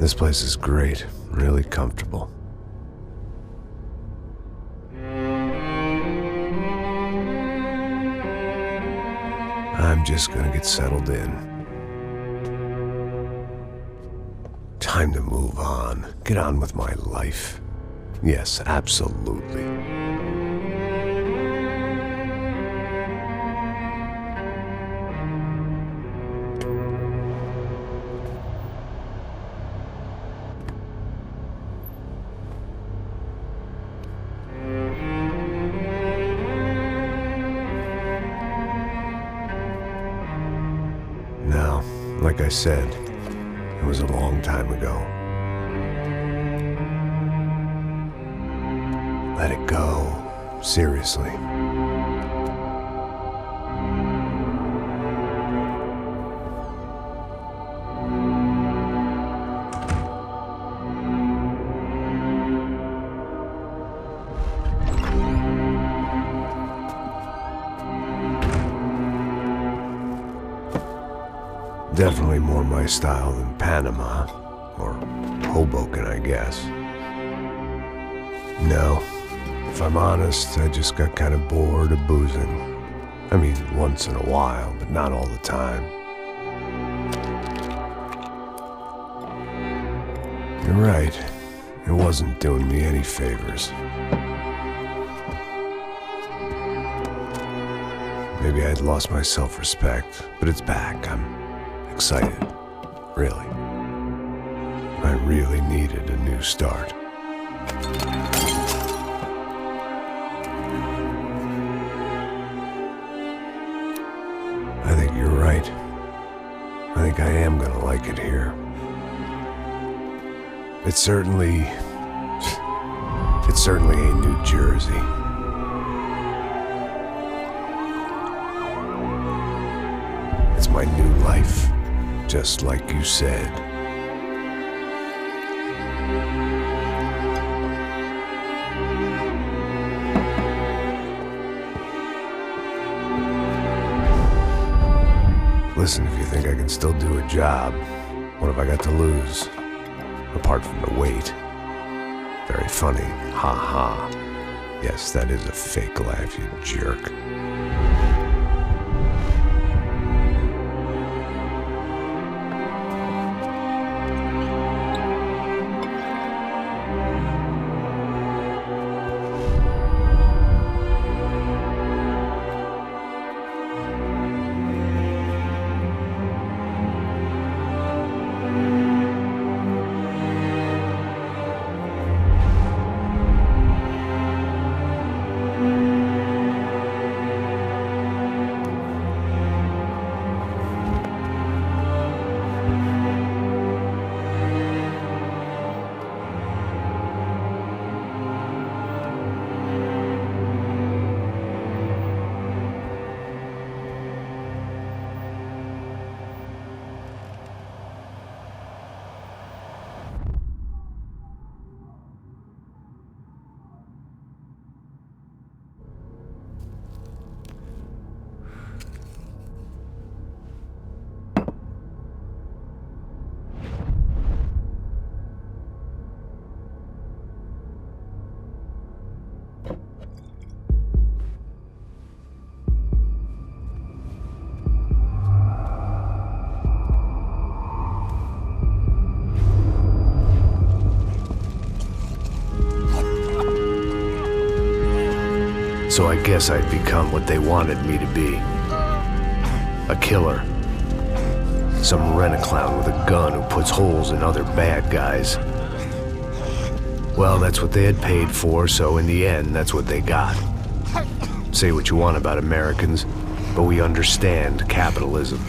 This place is great, really comfortable. I'm just gonna get settled in. Time to move on. Get on with my life. Yes, absolutely. Now, like I said, it was a long time ago. Let it go. Seriously. Definitely more my style than Panama, or Hoboken, I guess. No, if I'm honest, I just got kind of bored of boozing. I mean, once in a while, but not all the time. You're right, it wasn't doing me any favors. Maybe I'd lost my self-respect, but it's back. I'm excited, really. I really needed a new start. I think you're right. I think I am gonna like it here. It certainly ain't New Jersey. It's my new life. Just like you said. Listen, if you think I can still do a job, what have I got to lose? Apart from the weight. Very funny. Ha ha. Yes, that is a fake laugh, you jerk. So I guess I'd become what they wanted me to be. A killer. Some rent-a-clown with a gun who puts holes in other bad guys. Well, that's what they had paid for, so in the end, that's what they got. Say what you want about Americans, but we understand capitalism.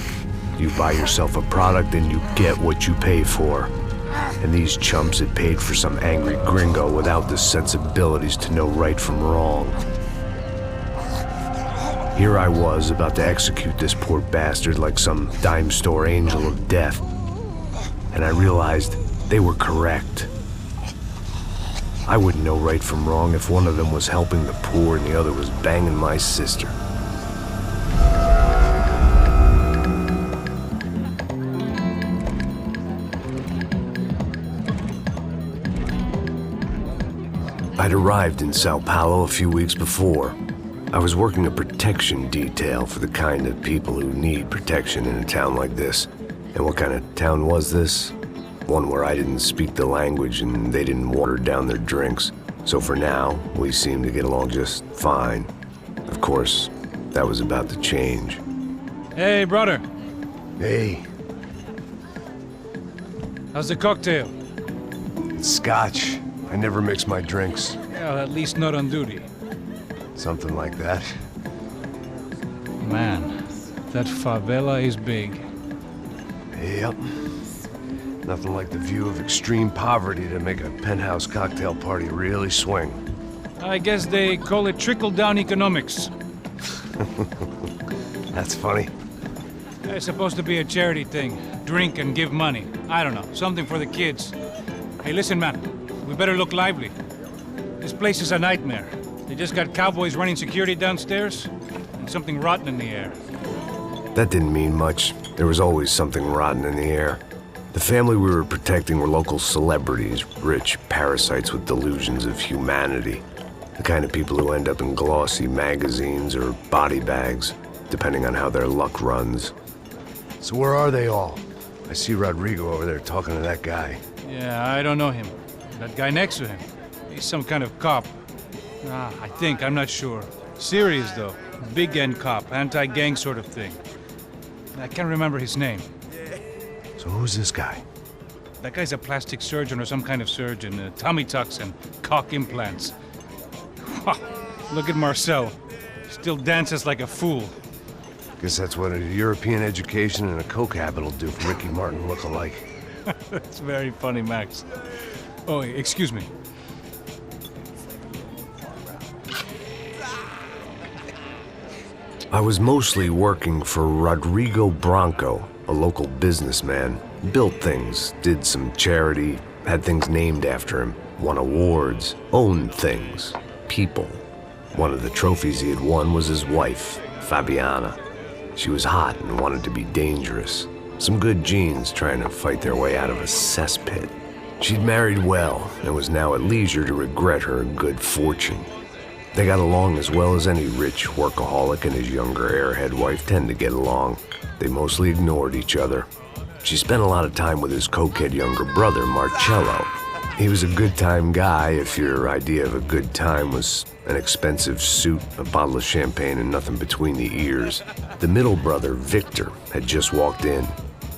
You buy yourself a product and you get what you pay for. And these chumps had paid for some angry gringo without the sensibilities to know right from wrong. Here I was, about to execute this poor bastard like some dime store angel of death. And I realized they were correct. I wouldn't know right from wrong if one of them was helping the poor and the other was banging my sister. I'd arrived in Sao Paulo a few weeks before. I was working a protection detail for the kind of people who need protection in a town like this. And what kind of town was this? One where I didn't speak the language and they didn't water down their drinks. So for now, we seemed to get along just fine. Of course, that was about to change. Hey, brother. Hey. How's the cocktail? It's scotch. I never mix my drinks. Well, at least not on duty. Something like that. Man, that favela is big. Yep. Nothing like the view of extreme poverty to make a penthouse cocktail party really swing. I guess they call it trickle-down economics. That's funny. It's supposed to be a charity thing. Drink and give money. I don't know, something for the kids. Hey, listen, man. We better look lively. This place is a nightmare. They just got cowboys running security downstairs, and something rotten in the air. That didn't mean much. There was always something rotten in the air. The family we were protecting were local celebrities, rich parasites with delusions of humanity. The kind of people who end up in glossy magazines or body bags, depending on how their luck runs. So where are they all? I see Rodrigo over there talking to that guy. Yeah, I don't know him. That guy next to him, he's some kind of cop. I think, I'm not sure. Serious, though. Big end cop, anti-gang sort of thing. I can't remember his name. So who's this guy? That guy's a plastic surgeon or some kind of surgeon. Tummy tucks and cock implants. Look at Marcel. Still dances like a fool. Guess that's what a European education and a coke habit will do for Ricky Martin look-alike. That's very funny, Max. Oh, excuse me. I was mostly working for Rodrigo Branco, a local businessman. Built things, did some charity, had things named after him, won awards, owned things, people. One of the trophies he had won was his wife, Fabiana. She was hot and wanted to be dangerous. Some good genes trying to fight their way out of a cesspit. She'd married well and was now at leisure to regret her good fortune. They got along as well as any rich workaholic and his younger airhead wife tend to get along. They mostly ignored each other. She spent a lot of time with his cokehead younger brother, Marcello. He was a good-time guy if your idea of a good time was an expensive suit, a bottle of champagne, and nothing between the ears. The middle brother, Victor, had just walked in.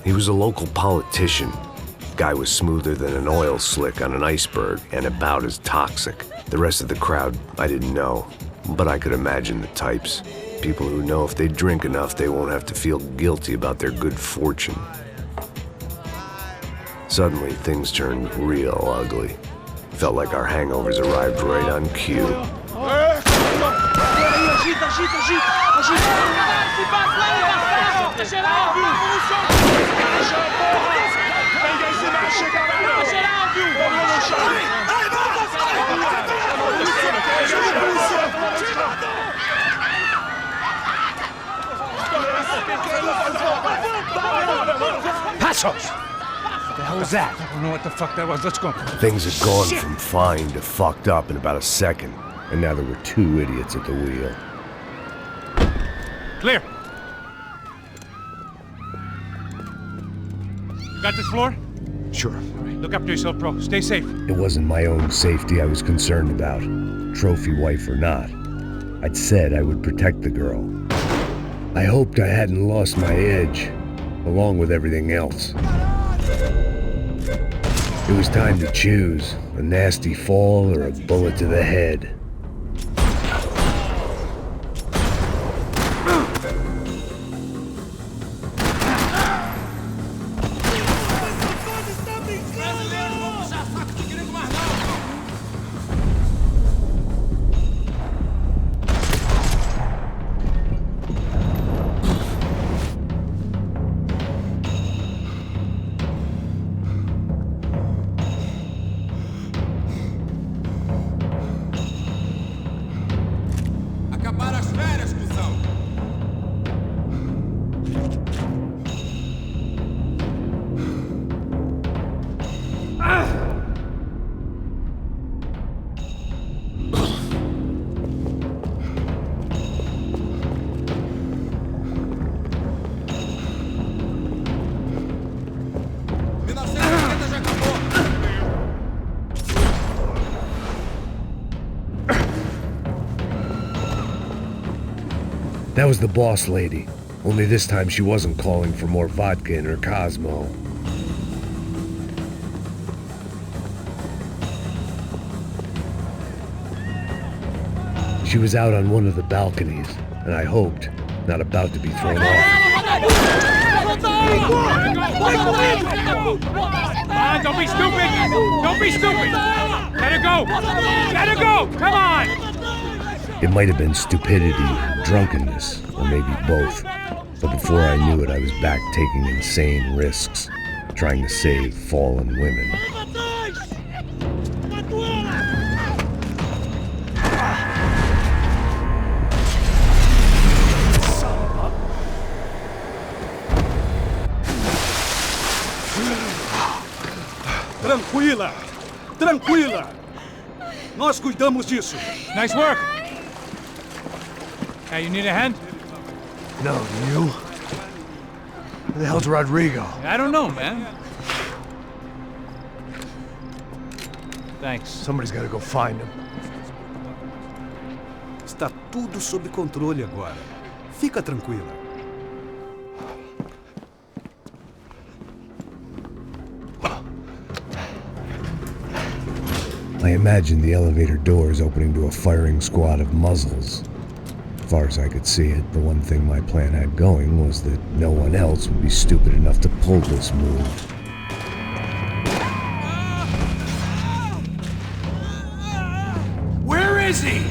He was a local politician. Guy was smoother than an oil slick on an iceberg and about as toxic. The rest of the crowd, I didn't know, but I could imagine the types. People who know if they drink enough, they won't have to feel guilty about their good fortune. Suddenly, things turned real ugly. Felt like our hangovers arrived right on cue. Passos! What the hell was that? I don't know what the fuck that was. Let's go. Things had gone from fine to fucked up in about a second, and now there were two idiots at the wheel. Clear. Got this floor? Sure. All right, look after yourself, bro. Stay safe. It wasn't my own safety I was concerned about, trophy wife or not. I'd said I would protect the girl. I hoped I hadn't lost my edge, along with everything else. It was time to choose, a nasty fall or a bullet to the head. That was the boss lady. Only this time she wasn't calling for more vodka in her Cosmo. She was out on one of the balconies, and I hoped, not about to be thrown off. Don't be stupid! Don't be stupid! Let her go! Let her go! Come on! It might have been stupidity, drunkenness, or maybe both. But before I knew it, I was back taking insane risks, trying to save fallen women. Tranquila! Tranquila! Nós cuidamos disso. Nice work! Hey, you need a hand? No, you? Where the hell's Rodrigo? I don't know, man. Thanks. Somebody's gotta go find him. Está tudo sob controle agora. Fica tranquila. I imagined the elevator doors opening to a firing squad of muzzles. As far as I could see it, the one thing my plan had going was that no one else would be stupid enough to pull this move. Where is he?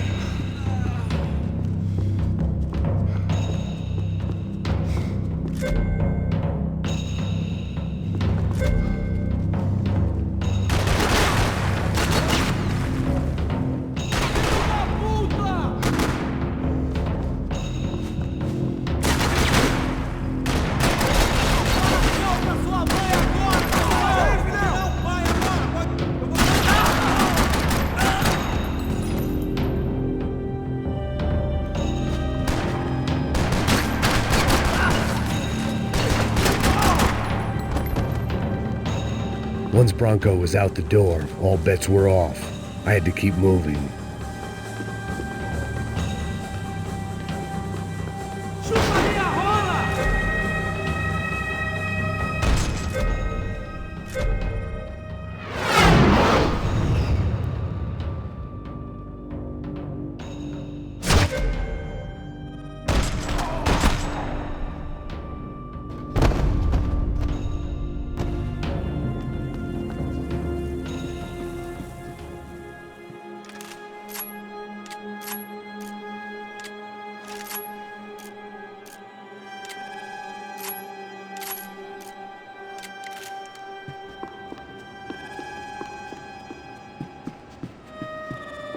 Once Bronco was out the door, all bets were off. I had to keep moving.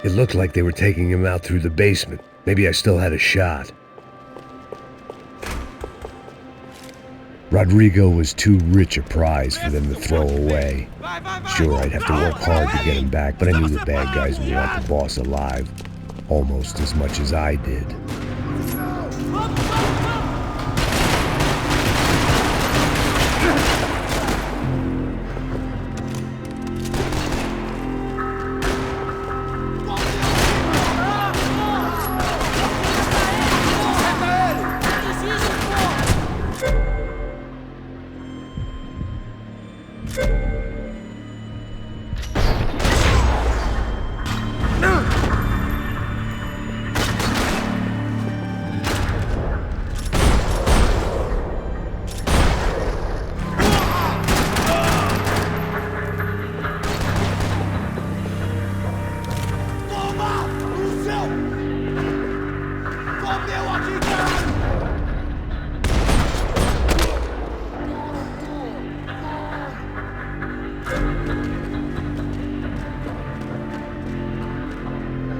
It looked like they were taking him out through the basement. Maybe I still had a shot. Rodrigo was too rich a prize for them to throw away. Sure, I'd have to work hard to get him back, but I knew the bad guys would want the boss alive almost as much as I did.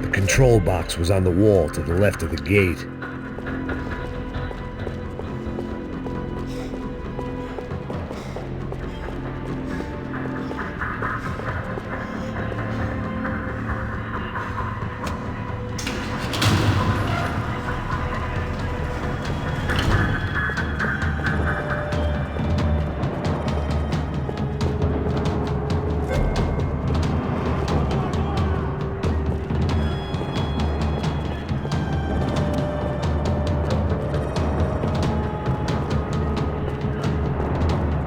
The control box was on the wall to the left of the gate.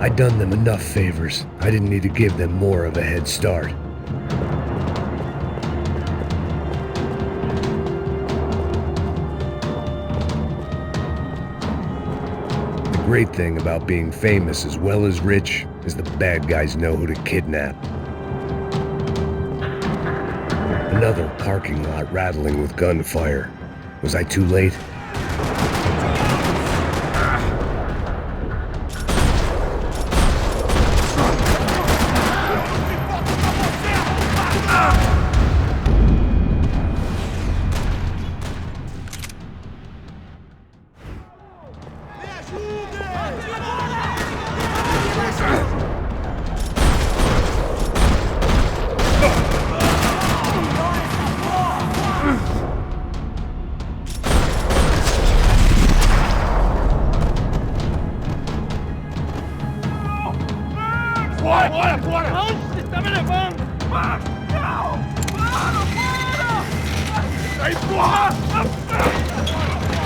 I'd done them enough favors. I didn't need to give them more of a head start. The great thing about being famous as well as rich is the bad guys know who to kidnap. Another parking lot rattling with gunfire. Was I too late?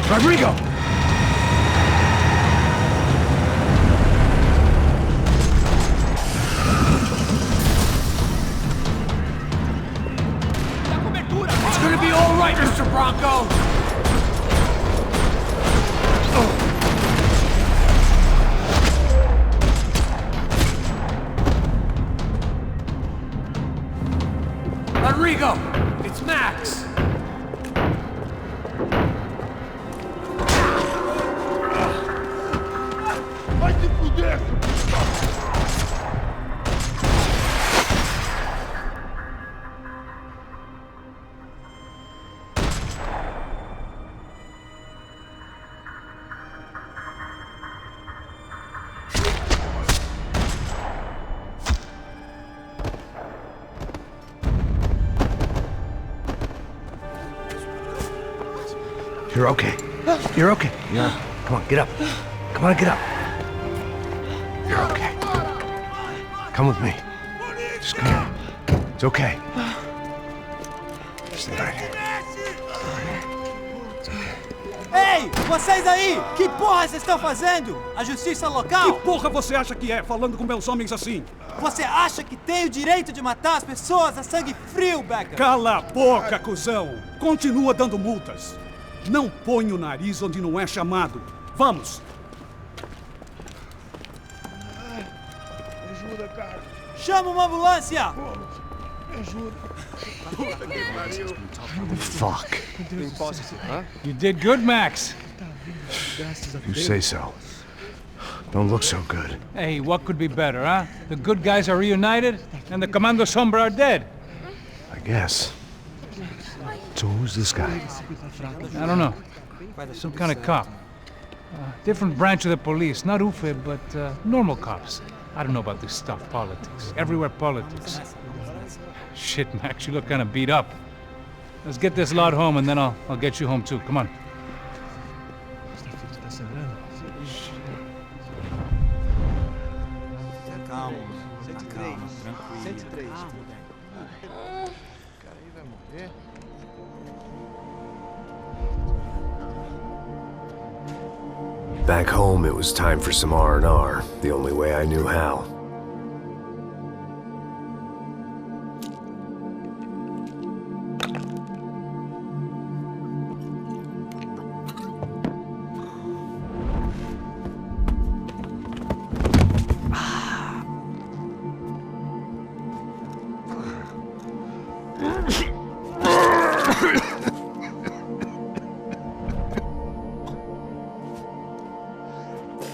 Rodrigo! It's gonna be all right, Mr. Bronco! Rodrigo! It's Max! You're okay. You're okay. Yeah. Come on, get up. Come on, get up. You're okay. Come with me. Just come. It's okay. Stay right here. Ei, vocês aí! Que porra vocês estão fazendo? A justiça local? Que porra você acha que é, falando com meus homens assim? Você acha que tem o direito de matar as pessoas a sangue frio, Becker? Cala a boca, cuzão! Continua dando multas. Não põe o nariz onde não é chamado. Vamos! Ajuda, cara. Chama uma ambulância! Me ajuda. Fuck. You did good, Max. You say so. Don't look so good. Hey, what could be better, huh? The good guys are reunited, and the Commando Sombra are dead. I guess. So who's this guy? I don't know. Some kind of cop. Different branch of the police. Not UFE, but normal cops. I don't know about this stuff, politics. Everywhere politics. Shit, Max, you look kind of beat up. Let's get this lot home, and then I'll get you home too. Come on. Calma, calma, tranquilo. Back home, it was time for some R&R, the only way I knew how.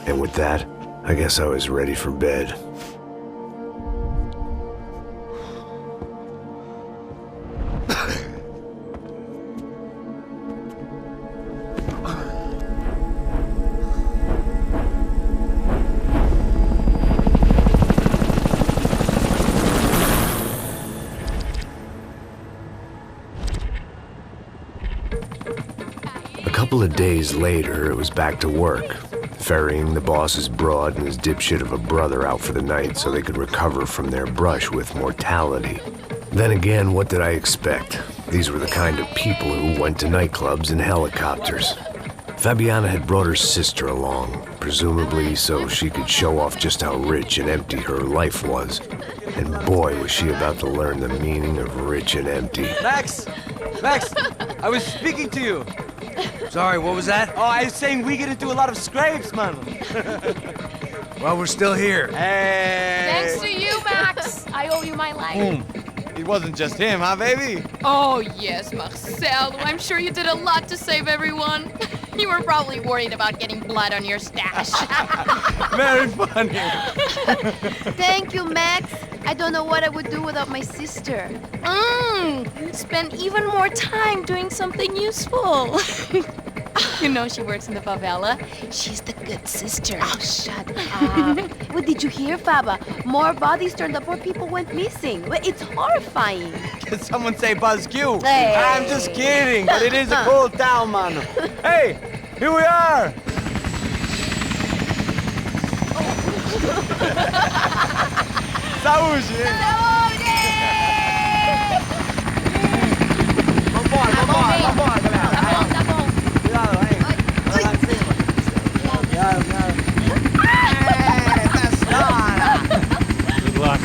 And with that, I guess I was ready for bed. A couple of days later, it was back to work. Ferrying the boss's broad and his dipshit of a brother out for the night so they could recover from their brush with mortality. Then again, what did I expect? These were the kind of people who went to nightclubs in helicopters. Fabiana had brought her sister along, presumably so she could show off just how rich and empty her life was. And boy, was she about to learn the meaning of rich and empty. Max! Max! I was speaking to you. Sorry, what was that? Oh, I was saying we get into a lot of scrapes, man. Well, we're still here. Hey! Thanks to you, Max. I owe you my life. It wasn't just him, huh, baby? Oh, yes, Marcel. I'm sure you did a lot to save everyone. You were probably worried about getting blood on your stash. Very funny. Thank you, Max. I don't know what I would do without my sister. Spend even more time doing something useful. You know she works in the favela. She's the good sister. Oh, shut up. What did you hear, Faba? More bodies turned up where people went missing. It's horrifying. Did someone say Buzz Q? Hey. I'm just kidding, but it is a cool town, man. Hey, here we are. Saúde! Vambora, vambora, galera. Tá bom. Cuidado, aí. Vai lá em cima. Cuidado, cuidado. Good luck.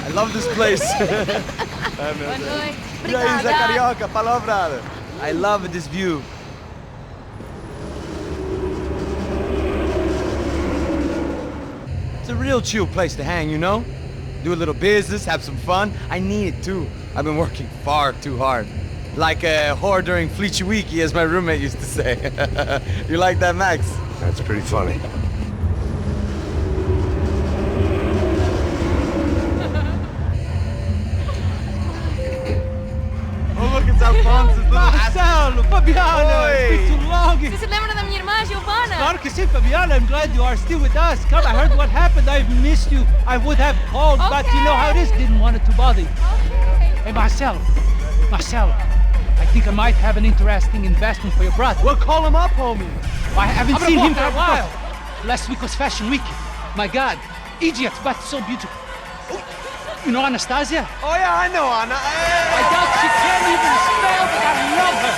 I love this place. Boa noite. E aí, Zé Carioca, palavrada. I love this view. It's a real chill place to hang, you know? Do a little business, have some fun. I need it too. I've been working far too hard. Like a whore during Fleechy Weeky, as my roommate used to say. You like that, Max? That's pretty funny. Oh, look, it's Alfonso's little Marcelo, Fabiana, Oi. it's been too long. Você se lembra da minha irmã, Giovanna? Claro que sim, Fabiana. I'm glad you are still with us. Come, I heard what happened. I've missed you. I would have called, but you know how it is. Didn't want it to bother you. Hey, Marcelo, I think I might have an interesting investment for your brother. Well, call him up, homie. I haven't seen him for a while. Last week was Fashion Week. My God, Egypt, but so beautiful. You know Anastasia? Oh, yeah, I know, Anna. I doubt she can't even spell, but I love her.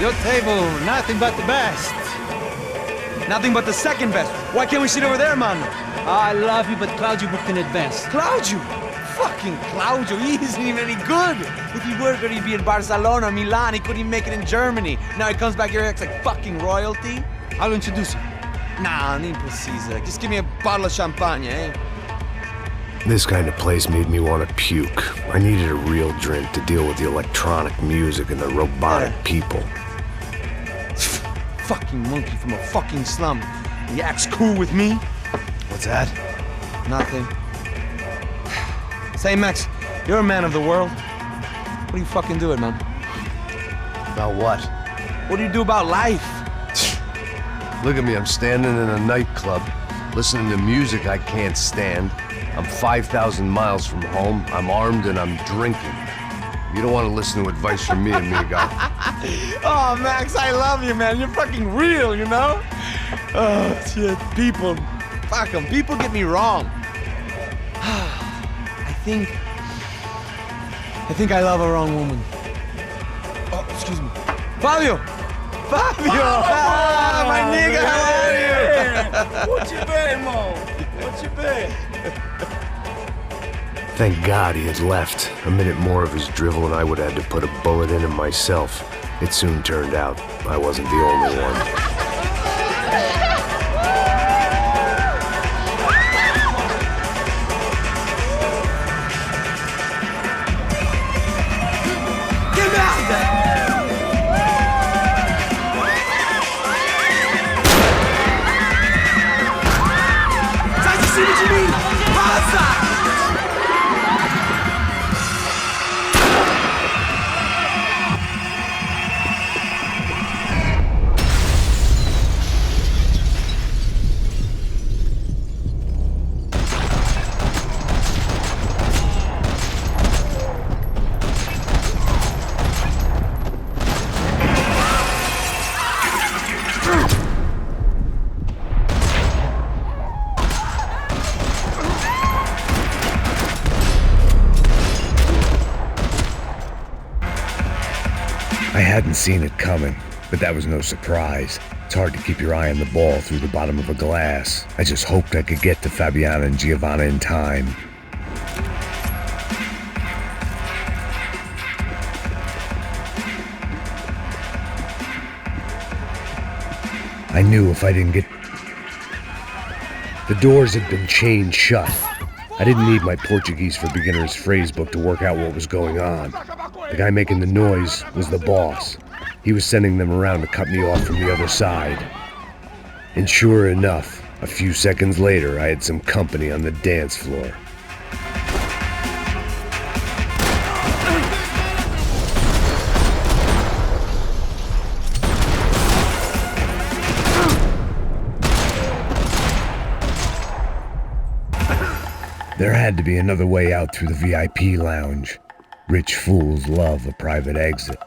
Your table, nothing but the best. Nothing but the second best. Why can't we sit over there, man? I love you, but Claudio booked in advance. Claudio! Fucking Claudio, he isn't even any good. If he were good, he'd be in Barcelona, Milan, he couldn't even make it in Germany. Now he comes back here, acts like fucking royalty. I'll introduce you. Nah, nem precisa. Just give me a bottle of champagne, eh? This kind of place made me want to puke. I needed a real drink to deal with the electronic music and the robotic people. Fucking monkey from a fucking slum. He acts cool with me. What's that? Nothing. Say, Max, you're a man of the world. What do you fucking do it, man? About what? What do you do about life? Look at me, I'm standing in a nightclub, listening to music I can't stand. I'm 5,000 miles from home, I'm armed, and I'm drinking. You don't want to listen to advice from me, amigo. Oh, Max, I love you, man. You're fucking real, you know? Oh, shit. People. Fuck them. People get me wrong. I think I love a wrong woman. Oh, excuse me. Fabio! Fabio! Ah, my nigga, how are you? What you been, Mo? What you been? Thank God he had left. A minute more of his drivel and I would have had to put a bullet in him myself. It soon turned out I wasn't the only one. I hadn't seen it coming, but that was no surprise. It's hard to keep your eye on the ball through the bottom of a glass. I just hoped I could get to Fabiana and Giovanna in time. I knew if I didn't get... The doors had been chained shut. I didn't need my Portuguese for Beginners phrase book to work out what was going on. The guy making the noise was the boss. He was sending them around to cut me off from the other side. And sure enough, a few seconds later, I had some company on the dance floor. There had to be another way out through the VIP lounge. Rich fools love a private exit.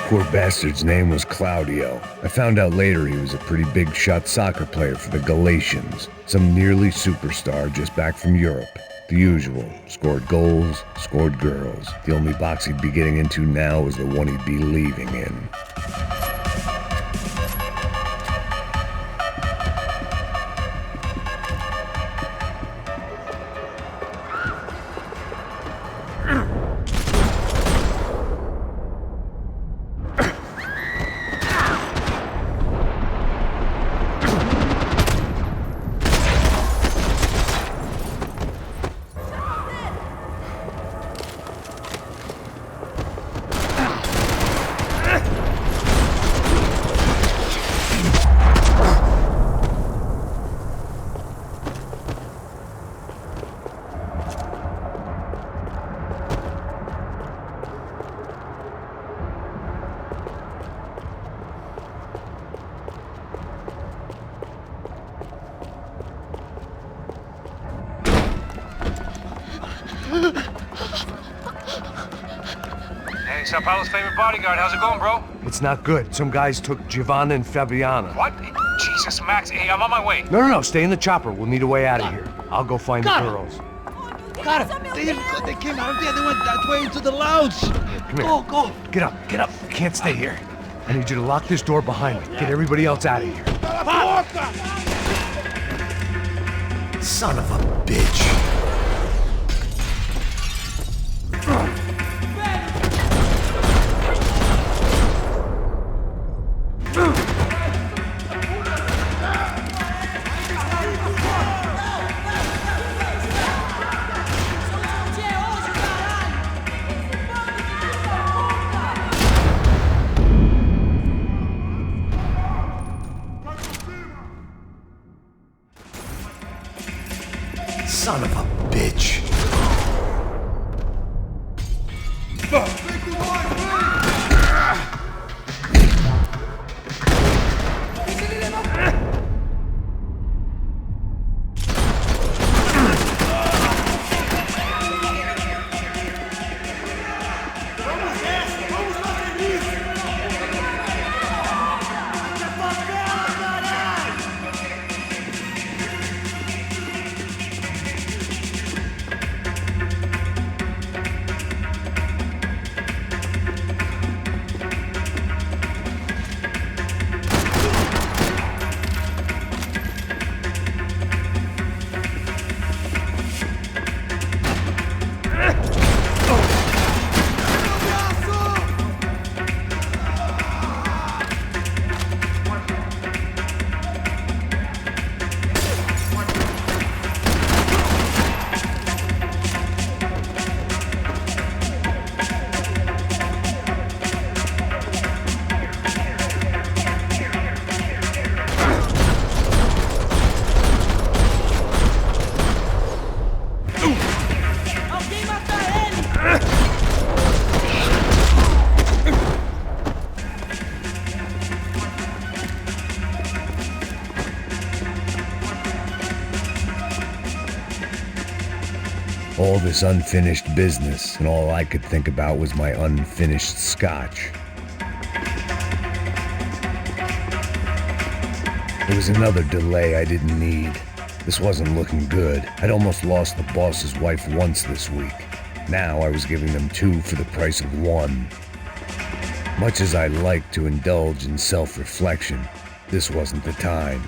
Poor bastard's name was Claudio. I found out later he was a pretty big shot soccer player for the Galatians, some nearly superstar just back from Europe. The usual. Scored goals, scored girls. The only box he'd be getting into now was the one he'd be leaving in. Hey, Sao Paulo's favorite bodyguard. How's it going, bro? It's not good. Some guys took Giovanna and Fabiana. What? Jesus, Max. Hey, I'm on my way. No. Stay in the chopper. We'll need a way out of here. I'll go find the girls. Got it. They came out of there. They went that way into the lounge. Come here. Go. Get up. You can't stay here. I need you to lock this door behind me. Get everybody else out of here. Son of a bitch. Son of a all this unfinished business, and all I could think about was my unfinished scotch. It was another delay I didn't need. This wasn't looking good. I'd almost lost the boss's wife once this week. Now I was giving them 2 for the price of 1. Much as I like to indulge in self-reflection, this wasn't the time.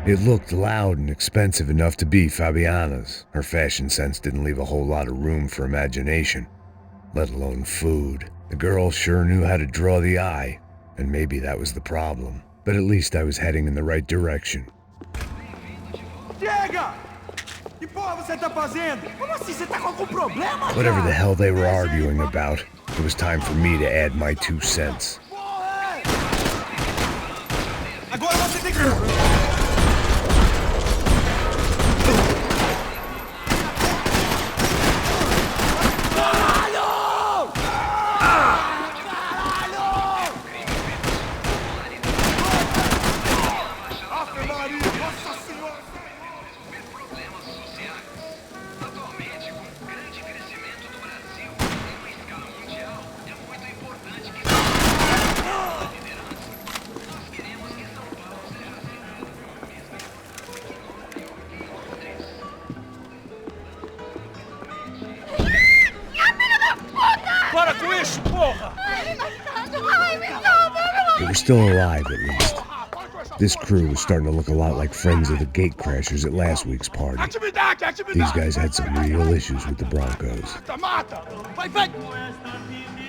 It looked loud and expensive enough to be Fabiana's. Her fashion sense didn't leave a whole lot of room for imagination, let alone food. The girl sure knew how to draw the eye, and maybe that was the problem. But at least I was heading in the right direction. Chega! Que porra você tá fazendo? Como assim? Você tá com algum problema? Whatever the hell they were arguing about, it was time for me to add my 2 cents. Agora você tem que... They were still alive, at least. This crew was starting to look a lot like friends of the gatecrashers at last week's party. These guys had some real issues with the Broncos.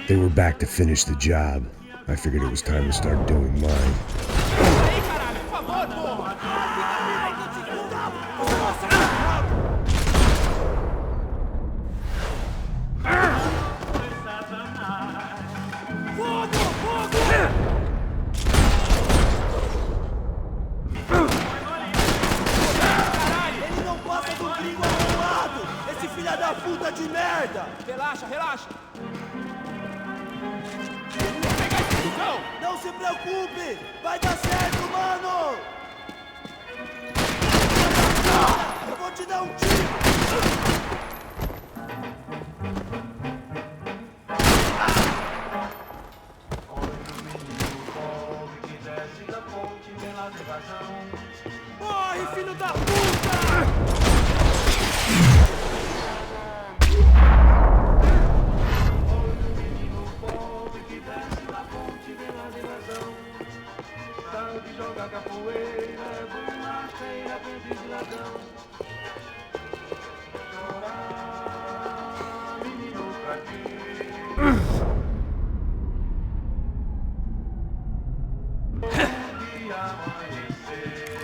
They were back to finish the job. I figured it was time to start doing mine. Relaxa, relaxa. Não se preocupe, vai dar certo, mano. Eu vou te dar tiro. Morre, filho da puta!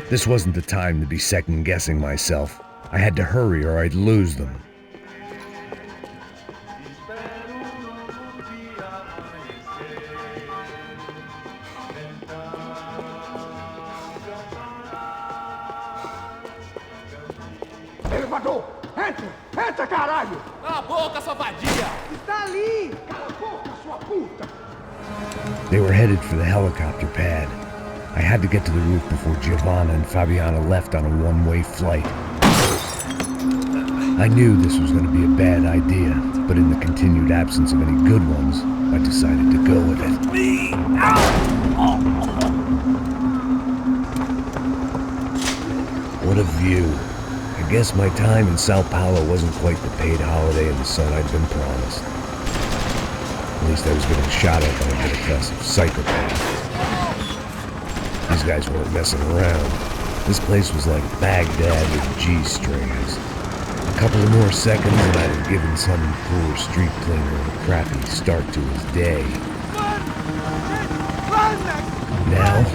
This wasn't the time to be second-guessing myself. I had to hurry or I'd lose them. Elevador! Entra! Entra, caralho! Cala a boca, sua vadia! Está ali! Cala a boca, sua puta! They were headed for the helicopter pad. I had to get to the roof before Giovanna and Fabiana left on a one-way flight. I knew this was going to be a bad idea, but in the continued absence of any good ones, I decided to go with it. What a view. I guess my time in Sao Paulo wasn't quite the paid holiday in the sun I'd been promised. At least I was getting shot at by a middle-class psychopath. These guys weren't messing around. This place was like Baghdad with G-strings. A couple of more seconds and I'd have given some poor street cleaner a crappy start to his day. Now,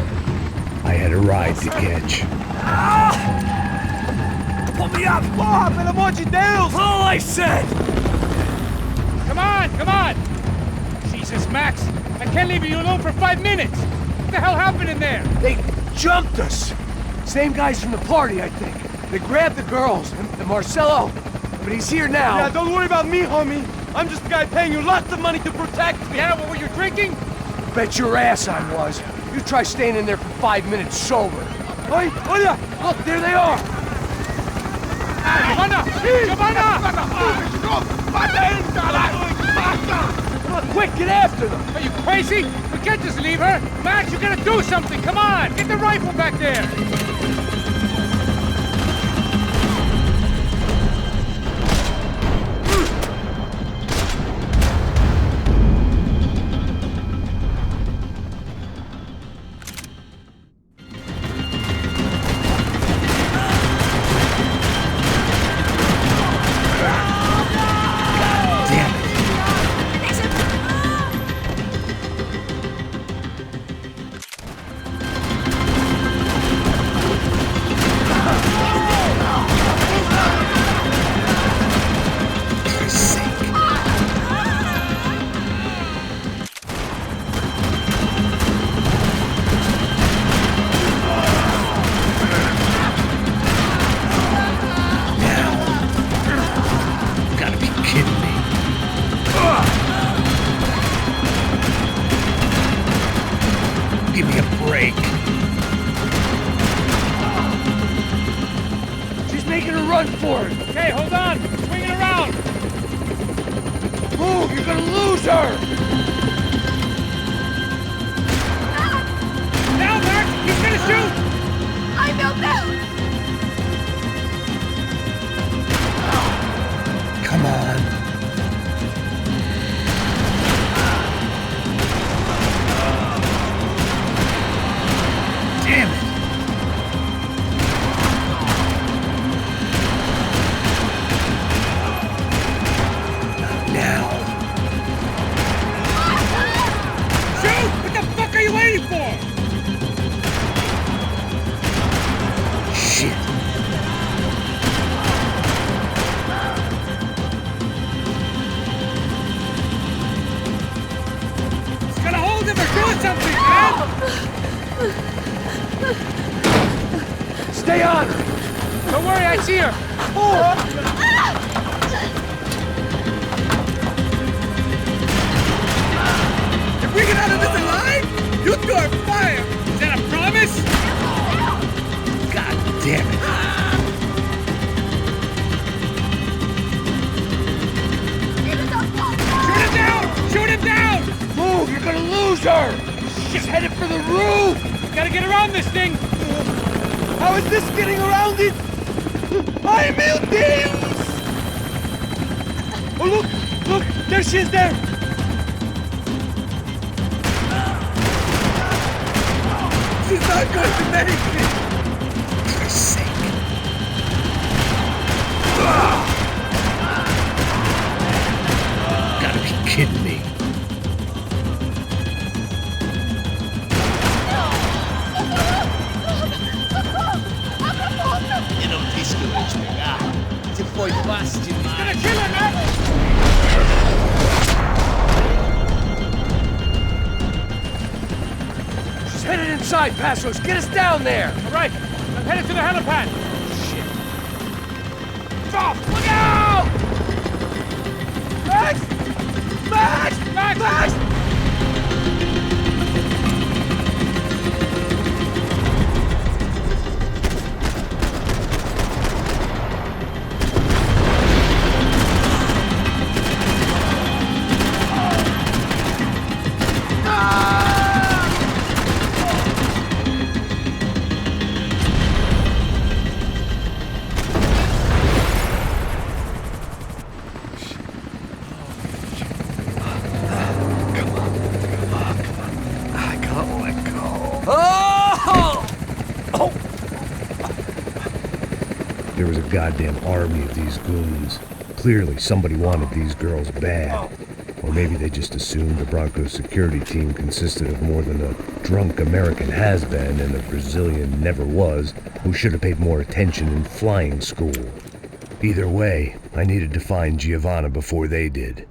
I had a ride to catch. Pull me up! Porra, pelo amor de Deus! All I said! Come on, come on! Jesus, Max, I can't leave you alone for 5 minutes! What the hell happened in there? They jumped us! Same guys from the party, I think. They grabbed the girls, and Marcelo, but he's here now. Yeah, don't worry about me, homie. I'm just the guy paying you lots of money to protect me. Yeah, what were you drinking? Bet your ass I was. You try staying in there for 5 minutes sober. Oi, olha! Look, there they are! Giovanna! Giovanna! Come on, quick, get after them! Are you crazy? We can't just leave her! Max, you gotta do something! Come on! Get the rifle back there! Give me a break. She's making a run for it! Okay, hold on! Swing it around! Move, you're gonna lose her! Now, Max! He's gonna shoot! I know that! Come on. Damn it! Not now. Shoot! What the fuck are you waiting for? Shit. It's gonna hold him or do something, man! Stay on her! Don't worry, I see her! If we get out of this alive, you two are fired! Is that a promise? God damn it. Shoot him down! Shoot him down! Move, you're gonna lose her! She's headed for the roof! Gotta get around this thing! How is this getting around it? Ay, meu Deus! Oh, look! Look! There she is there! She's not going to make it! For Christ's sake. Gotta be kidding me. E non rischio di spiegare. Se poi basti Gonna mai. kill her, man! She's headed inside, Passos! Get us down there! All right, I'm headed to the helipad. Shit! Stop! Look out! Max! Max! Max! Max! There was a goddamn army of these goons. Clearly, somebody wanted these girls bad. Or maybe they just assumed the Broncos security team consisted of more than a drunk American has-been and a Brazilian never-was who should have paid more attention in flying school. Either way, I needed to find Giovanna before they did.